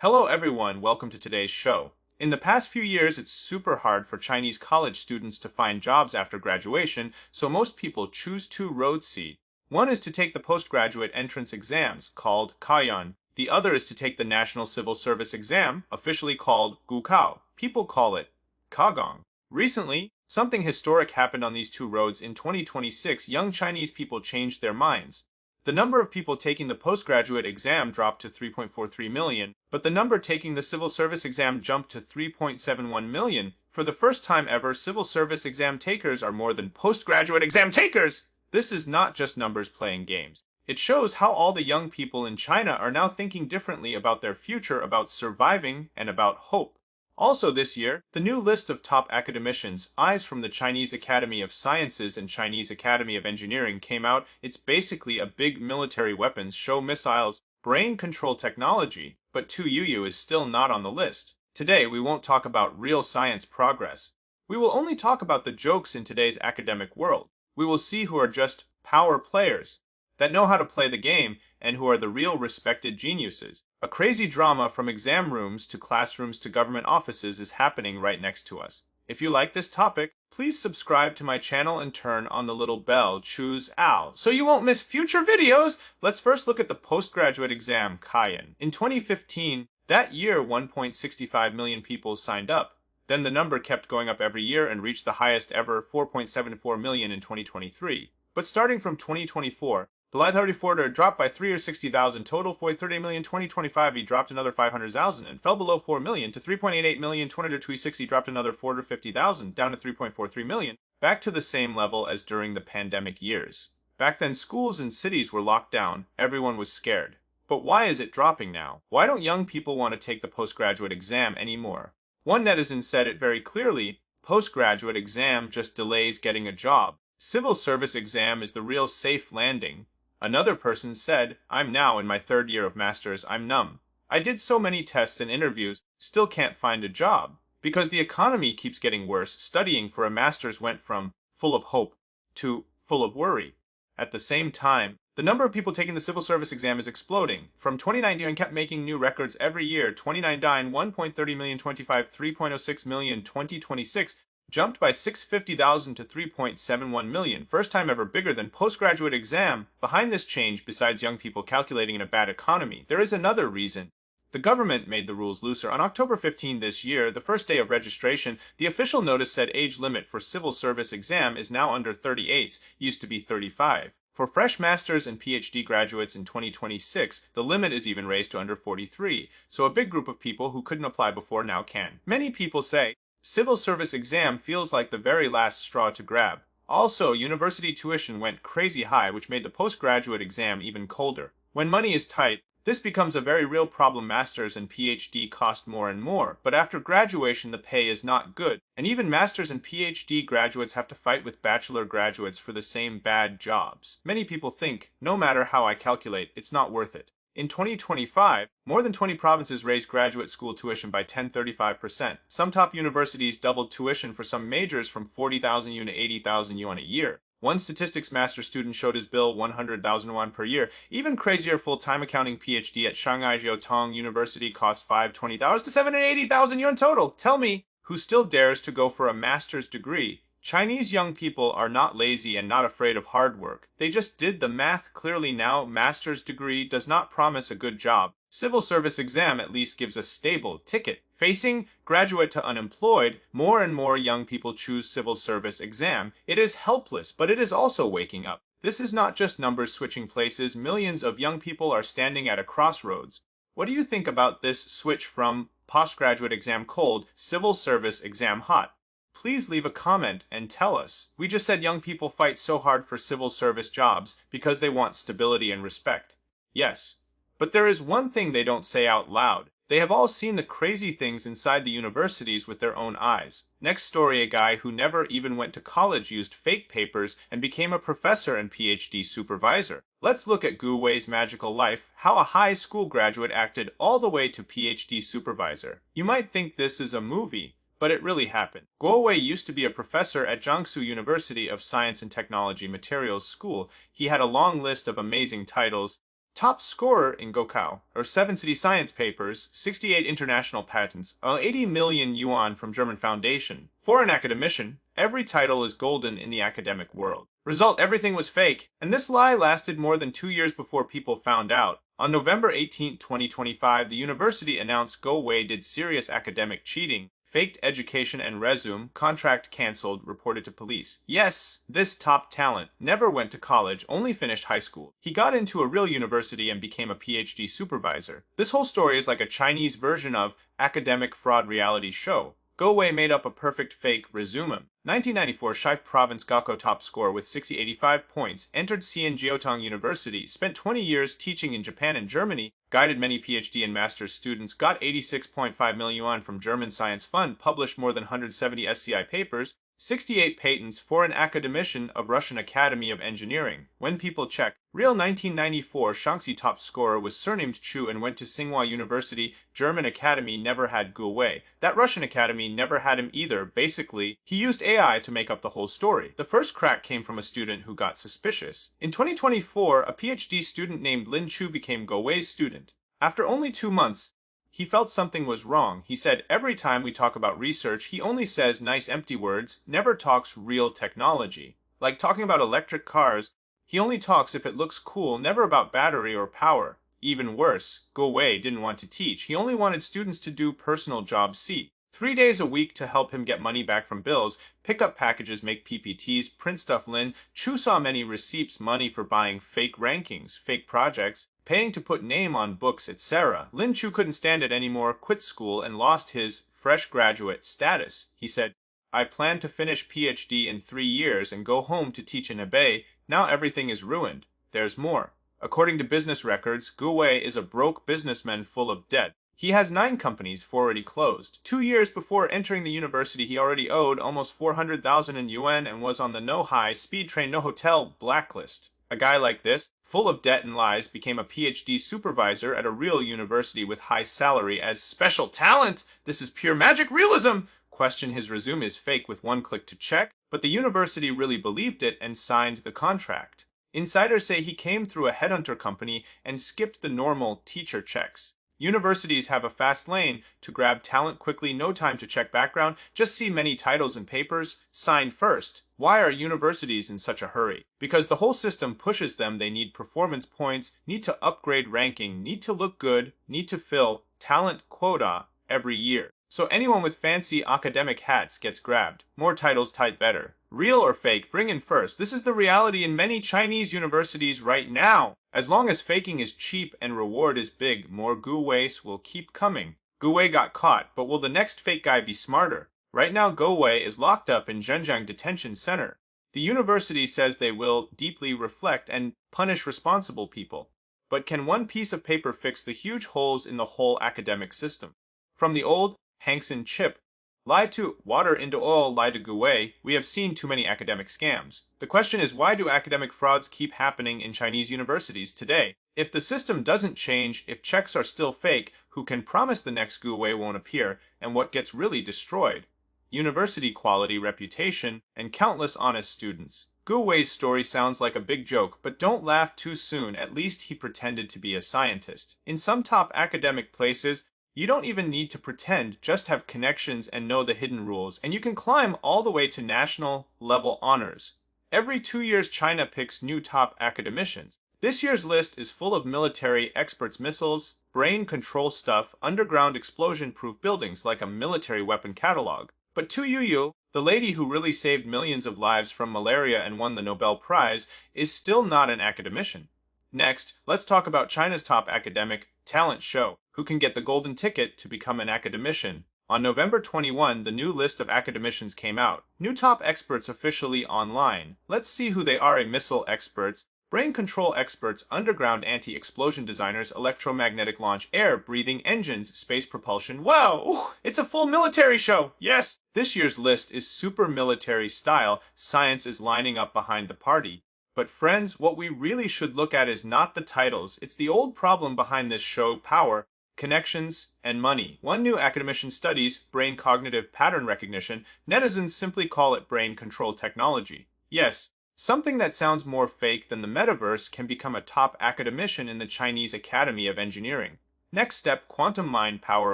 Hello everyone, welcome to today's show. In the past few years, it's super hard for Chinese college students to find jobs after graduation, so most people choose two roads. One is to take the postgraduate entrance exams, called Kaiyuan. The other is to take the National Civil Service exam, officially called Gukao. People call it Kagong. Recently, something historic happened on these two roads. In 2026, young Chinese people changed their minds. The number of people taking the postgraduate exam dropped to 3.43 million, but the number taking the civil service exam jumped to 3.71 million. For the first time ever, civil service exam takers are more than postgraduate exam takers! This is not just numbers playing games. It shows how all the young people in China are now thinking differently about their future, about surviving, and about hope. Also this year, the new list of top academicians, eyes from the Chinese Academy of Sciences and Chinese Academy of Engineering came out. It's basically a big military weapons show, missiles, brain control technology, but Tu Youyou is still not on the list. Today, we won't talk about real science progress. We will only talk about the jokes in today's academic world. We will see who are just power players that know how to play the game and who are the real respected geniuses. A crazy drama from exam rooms to classrooms to government offices is happening right next to us. If you like this topic, please subscribe to my channel and turn on the little bell, choose all, so you won't miss future videos. Let's first look at the postgraduate exam, Kaiyuan. In 2015, that year 1.65 million people signed up. Then the number kept going up every year and reached the highest ever, 4.74 million in 2023. But starting from 2024, the line 34 dropped by 360,000 total, 430 million. 2025 he dropped another 500,000 and fell below 4 million to 3.88 million. 2026 he dropped another 450,000 down to 3.43 million, back to the same level as during the pandemic years. Back then schools and cities were locked down, everyone was scared. But why is it dropping now? Why don't young people want to take the postgraduate exam anymore? One netizen said it very clearly, postgraduate exam just delays getting a job. Civil service exam is the real safe landing. Another person said, I'm now in my third year of master's, I'm numb. I did so many tests and interviews, still can't find a job. Because the economy keeps getting worse, studying for a master's went from full of hope to full of worry. At the same time, the number of people taking the civil service exam is exploding. From 2019 and kept making new records every year, 29 1.30 million, 25 3.06 million, 2026 jumped by 650,000 to 3.71 million, first time ever bigger than postgraduate exam. Behind this change, besides young people calculating in a bad economy, there is another reason. The government made the rules looser. On October 15 this year, the first day of registration, the official notice said age limit for civil service exam is now under 38s, used to be 35. For fresh master's and PhD graduates in 2026, the limit is even raised to under 43, so a big group of people who couldn't apply before now can. Many people say, civil service exam feels like the very last straw to grab. Also, university tuition went crazy high, which made the postgraduate exam even colder. When money is tight, this becomes a very real problem. Masters and PhD cost more and more, but after graduation the pay is not good, and even masters and PhD graduates have to fight with bachelor graduates for the same bad jobs. Many people think, no matter how I calculate, it's not worth it. In 2025, more than 20 provinces raised graduate school tuition by 35%. Some top universities doubled tuition for some majors from 40,000 yuan to 80,000 yuan a year. One statistics master student showed his bill 100,000 yuan per year. Even crazier, full-time accounting PhD at Shanghai Jiaotong University costs 520,000 to 780,000 yuan total. Tell me, who still dares to go for a master's degree? Chinese young people are not lazy and not afraid of hard work. They just did the math clearly now. Master's degree does not promise a good job. Civil service exam at least gives a stable ticket. Facing graduate to unemployed, more and more young people choose civil service exam. It is helpless, but it is also waking up. This is not just numbers switching places. Millions of young people are standing at a crossroads. What do you think about this switch from postgraduate exam cold, civil service exam hot? Please leave a comment and tell us. We just said young people fight so hard for civil service jobs because they want stability and respect. Yes, but there is one thing they don't say out loud. They have all seen the crazy things inside the universities with their own eyes. Next story, a guy who never even went to college used fake papers and became a professor and PhD supervisor. Let's look at Gu Wei's magical life, how a high school graduate acted all the way to PhD supervisor. You might think this is a movie, but it really happened. Guo Wei used to be a professor at Jiangsu University of Science and Technology Materials School. He had a long list of amazing titles. Top scorer in Gokao, or 7 city science papers, 68 international patents, 80 million yuan from German Foundation. For an academician, every title is golden in the academic world. Result, everything was fake, and this lie lasted more than 2 years before people found out. On November 18, 2025, the university announced Go Wei did serious academic cheating, faked education and resume, contract cancelled, reported to police. Yes, this top talent never went to college, only finished high school. He got into a real university and became a PhD supervisor. This whole story is like a Chinese version of academic fraud reality show. Go Wei made up a perfect fake resume. 1994 Shai Province Gakko top score with 685 points, entered Xi'an Jiaotong University, spent 20 years teaching in Japan and Germany, guided many PhD and master's students, got 86.5 million yuan from German Science Fund, published more than 170 SCI papers, 68 patents for an academician of Russian Academy of Engineering. When people check, real 1994 Shaanxi top scorer was surnamed Chu and went to Tsinghua University. German Academy never had Gu Wei. That Russian Academy never had him either. Basically, he used AI to make up the whole story. The first crack came from a student who got suspicious. In 2024, a PhD student named Lin Chu became Go Wei's student. After only 2 months, he felt something was wrong. He said, every time we talk about research, he only says nice empty words, never talks real technology. Like talking about electric cars, he only talks if it looks cool, never about battery or power. Even worse, Go Wei didn't want to teach. He only wanted students to do personal jobs. 3 days a week to help him get money back from bills, pick up packages, make PPTs, print stuff. Lin Chu saw many receipts, money for buying fake rankings, fake projects, paying to put name on books, etc. Lin Chu couldn't stand it anymore, quit school, and lost his fresh graduate status. He said, I plan to finish PhD in 3 years and go home to teach in Hebei. Now everything is ruined. There's more. According to business records, Gu Wei is a broke businessman full of debt. He has 9 companies already closed. 2 years before entering the university, he already owed almost 400,000 in yuan and was on the no high-speed train, no hotel blacklist. A guy like this, full of debt and lies, became a PhD supervisor at a real university with high salary as special talent. This is pure magic realism. Question, his resume is fake with 1 click to check, but the university really believed it and signed the contract. Insiders say he came through a headhunter company and skipped the normal teacher checks. Universities have a fast lane to grab talent quickly, no time to check background, just see many titles and papers, sign first. Why are universities in such a hurry? Because the whole system pushes them. They need performance points, need to upgrade ranking, need to look good, need to fill talent quota every year. So anyone with fancy academic hats gets grabbed. More titles, tight better. Real or fake, bring in first. This is the reality in many Chinese universities right now. As long as faking is cheap and reward is big, more Gu Weis will keep coming. Gu Wei got caught, but will the next fake guy be smarter? Right now, Go Wei is locked up in Zhenjiang Detention Center. The university says they will deeply reflect and punish responsible people. But can one piece of paper fix the huge holes in the whole academic system? From the old Hansen chip, lie to water into oil, lie to Gu Wei, we have seen too many academic scams. The question is, why do academic frauds keep happening in Chinese universities today? If the system doesn't change, if checks are still fake, who can promise the next Gu Wei won't appear, and what gets really destroyed? University quality, reputation, and countless honest students. Gu Wei's story sounds like a big joke, but don't laugh too soon. At least he pretended to be a scientist. In some top academic places, you don't even need to pretend, just have connections and know the hidden rules, and you can climb all the way to national level honors. Every 2 years, China picks new top academicians. This year's list is full of military experts, missiles, brain control stuff, underground explosion-proof buildings, like a military weapon catalog. But Tu Youyou, the lady who really saved millions of lives from malaria and won the Nobel Prize, is still not an academician. Next, let's talk about China's top academic talent show. Who can get the golden ticket to become an academician? On November 21, the new list of academicians came out. New top experts officially online. Let's see who they are. Missile experts, brain control experts, underground anti-explosion designers, electromagnetic launch, air-breathing engines, space propulsion. Wow! It's a full military show! Yes! This year's list is super military style. Science is lining up behind the party. But friends, what we really should look at is not the titles. It's the old problem behind this show: power, connections, and money. One new academician studies brain cognitive pattern recognition. Netizens simply call it brain control technology. Yes, Something that sounds more fake than the metaverse can become a top academician in the Chinese Academy of Engineering. Next step, quantum mind power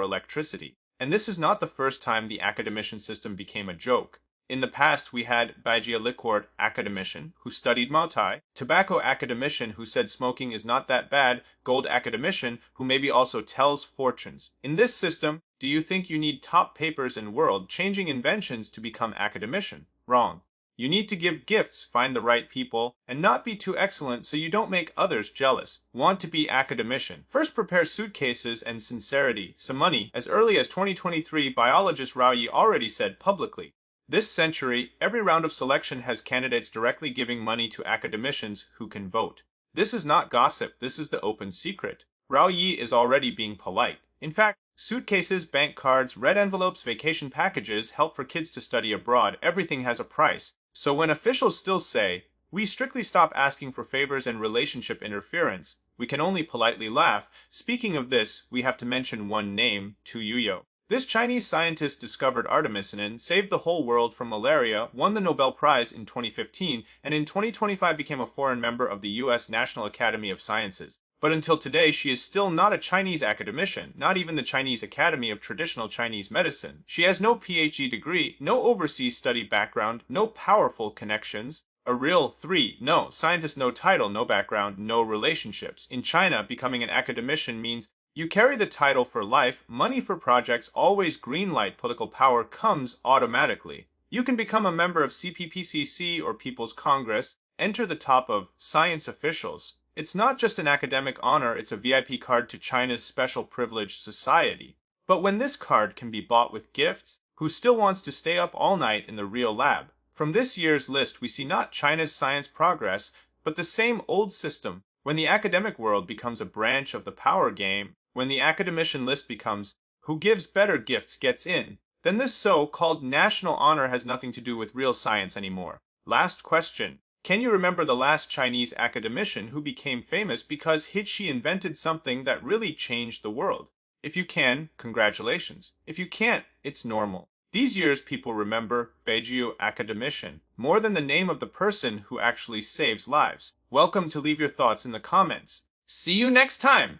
electricity. And this is not the first time the academician system became a joke. In the past, we had Baijiu liqueur academician who studied Maotai, tobacco academician who said smoking is not that bad, gold academician who maybe also tells fortunes. In this system, do you think you need top papers and world-changing inventions to become academician? Wrong. You need to give gifts, find the right people, and not be too excellent so you don't make others jealous. Want to be academician? First prepare suitcases and sincerity, some money. As early as 2023, biologist Rao Yi already said publicly. This century, every round of selection has candidates directly giving money to academicians who can vote. This is not gossip, this is the open secret. Rao Yi is already being polite. In fact, suitcases, bank cards, red envelopes, vacation packages, help for kids to study abroad, everything has a price. So when officials still say, we strictly stop asking for favors and relationship interference, we can only politely laugh. Speaking of this, we have to mention one name, Tu Youyou. This Chinese scientist discovered artemisinin, saved the whole world from malaria, won the Nobel Prize in 2015, and in 2025 became a foreign member of the U.S. National Academy of Sciences. But until today, she is still not a Chinese academician, not even the Chinese Academy of Traditional Chinese Medicine. She has no PhD degree, no overseas study background, no powerful connections. A real 3. No, scientist, no title, no background, no relationships. In China, becoming an academician means you carry the title for life, money for projects, always green light, political power comes automatically. You can become a member of CPPCC or People's Congress, enter the top of science officials. It's not just an academic honor, it's a VIP card to China's special privileged society. But when this card can be bought with gifts, who still wants to stay up all night in the real lab? From this year's list, we see not China's science progress, but the same old system. When the academic world becomes a branch of the power game, when the academician list becomes who gives better gifts gets in, then this so-called national honor has nothing to do with real science anymore. Last question. Can you remember the last Chinese academician who became famous because she invented something that really changed the world? If you can, congratulations. If you can't, it's normal. These years people remember Baijiu academician more than the name of the person who actually saves lives. Welcome to leave your thoughts in the comments. See you next time!